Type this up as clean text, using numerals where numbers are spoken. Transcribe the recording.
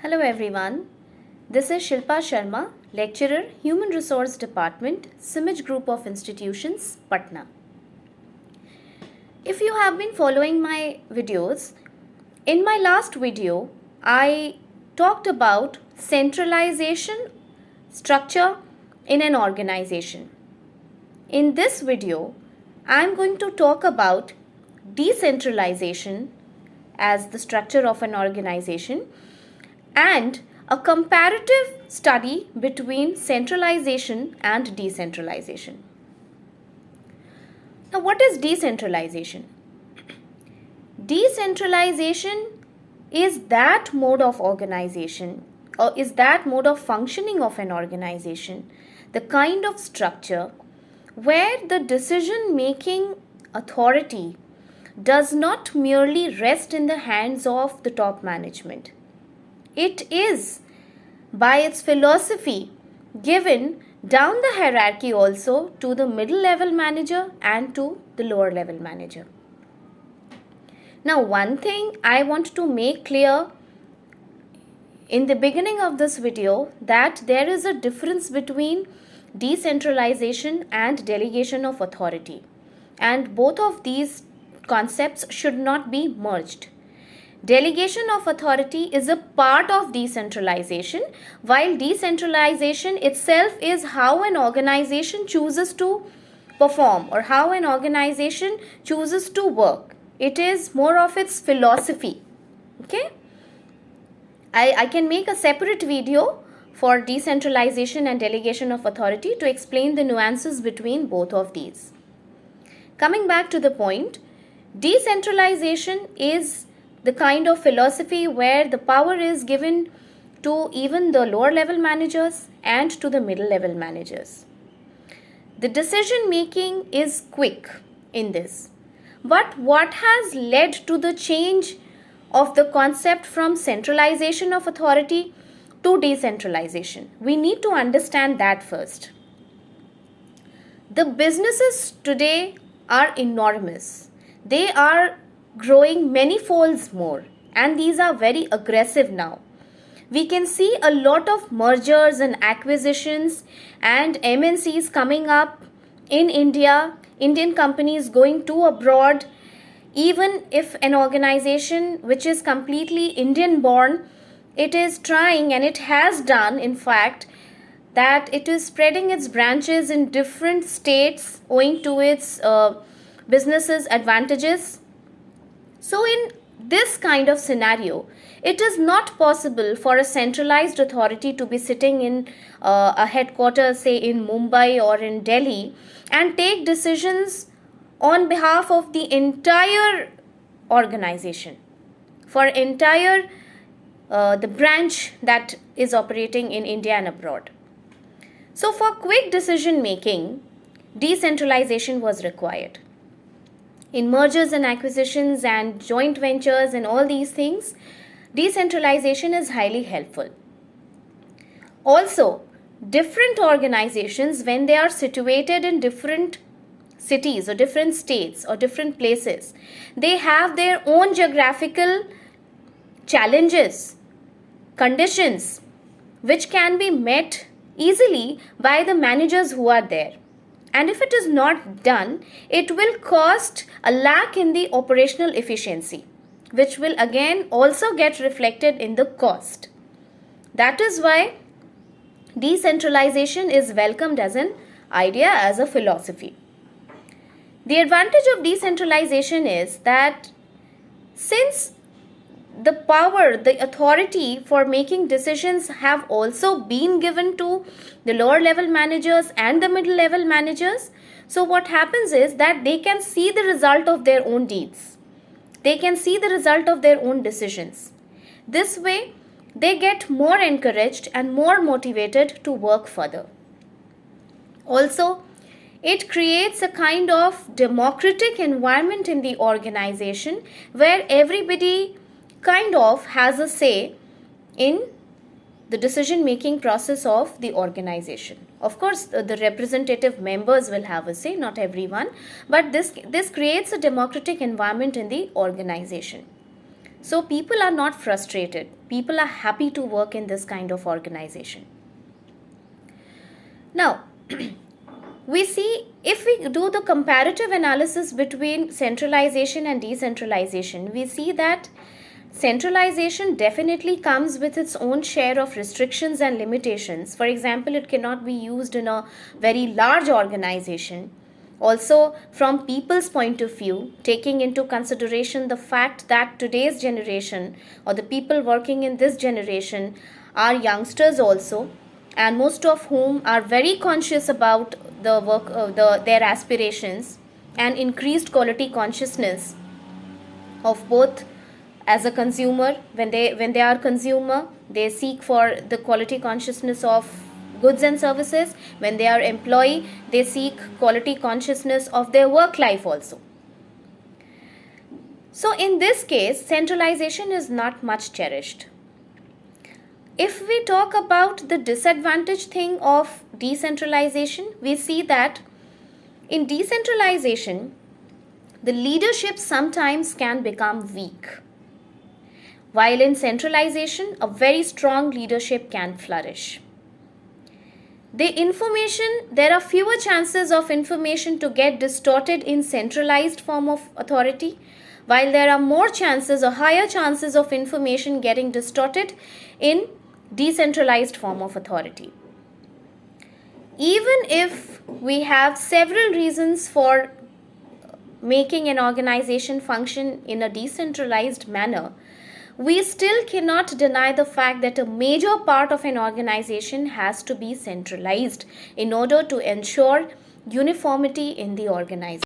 Hello everyone. This is Shilpa Sharma, lecturer, Human Resource Department, Simaj Group of Institutions, Patna. If you have been following my videos, in my last video, I talked about centralization structure in an organization. In this video, I am going to talk about decentralization as the structure of an organization and a comparative study between centralization and decentralization. Now, what is decentralization? Decentralization is that mode of organization or is that mode of functioning of an organization, the kind of structure where the decision-making authority does not merely rest in the hands of the top management. It is, by its philosophy, given down the hierarchy also to the middle level manager and to the lower level manager. Now, one thing I want to make clear in the beginning of this video that there is a difference between decentralization and delegation of authority, and both of these concepts should not be merged. Delegation of authority is a part of decentralization, while decentralization itself is how an organization chooses to perform or how an organization chooses to work. It is more of its philosophy. Okay? I can make a separate video for decentralization and delegation of authority to explain the nuances between both of these. Coming back to the point, decentralization is the kind of philosophy where the power is given to even the lower level managers and to the middle level managers. The decision making is quick in this. But what has led to the change of the concept from centralization of authority to decentralization? We need to understand that first. The businesses today are enormous. They are growing many folds more, and these are very aggressive now. We can see a lot of mergers and acquisitions and MNCs coming up in India, Indian companies going to abroad. Even if an organization which is completely Indian born, it is trying, and it has done in fact, that it is spreading its branches in different states owing to its businesses advantages. So in this kind of scenario, it is not possible for a centralized authority to be sitting in a headquarters, say in Mumbai or in Delhi, and take decisions on behalf of the entire organization, for entire the branch that is operating in India and abroad. So for quick decision making, decentralization was required. In mergers and acquisitions and joint ventures and all these things, decentralization is highly helpful. Also, different organizations, when they are situated in different cities or different states or different places, they have their own geographical challenges, conditions, which can be met easily by the managers who are there. And if it is not done, it will cost a lack in the operational efficiency, which will again also get reflected in the cost. That is why decentralization is welcomed as an idea, as a philosophy. The advantage of decentralization is that since the power, the authority for making decisions have also been given to the lower level managers and the middle level managers, so what happens is that they can see the result of their own deeds. They can see the result of their own decisions. This way, they get more encouraged and more motivated to work further. Also, it creates a kind of democratic environment in the organization where everybody kind of has a say in the decision making process of the organization. Of course, the representative members will have a say, not everyone, but this creates a democratic environment in the organization. So people are not frustrated. people are happy to work in this kind of organization. Now, we see, if we do the comparative analysis between centralization and decentralization, we see that centralization definitely comes with its own share of restrictions and limitations. For example, it cannot be used in a very large organization. Also, from people's point of view, taking into consideration the fact that today's generation, or the people working in this generation, are youngsters also, and most of whom are very conscious about the work of their aspirations and increased quality consciousness of both. As a consumer, when they are consumer, they seek for the quality consciousness of goods and services. When they are employee, they seek quality consciousness of their work life also. So in this case, centralization is not much cherished. If we talk about the disadvantage thing of decentralization, we see that in decentralization, the leadership sometimes can become weak, while in centralization, a very strong leadership can flourish. There are fewer chances of information to get distorted in centralized form of authority, while there are more chances or higher chances of information getting distorted in decentralized form of authority. Even if we have several reasons for making an organization function in a decentralized manner, we still cannot deny the fact that a major part of an organization has to be centralized in order to ensure uniformity in the organization.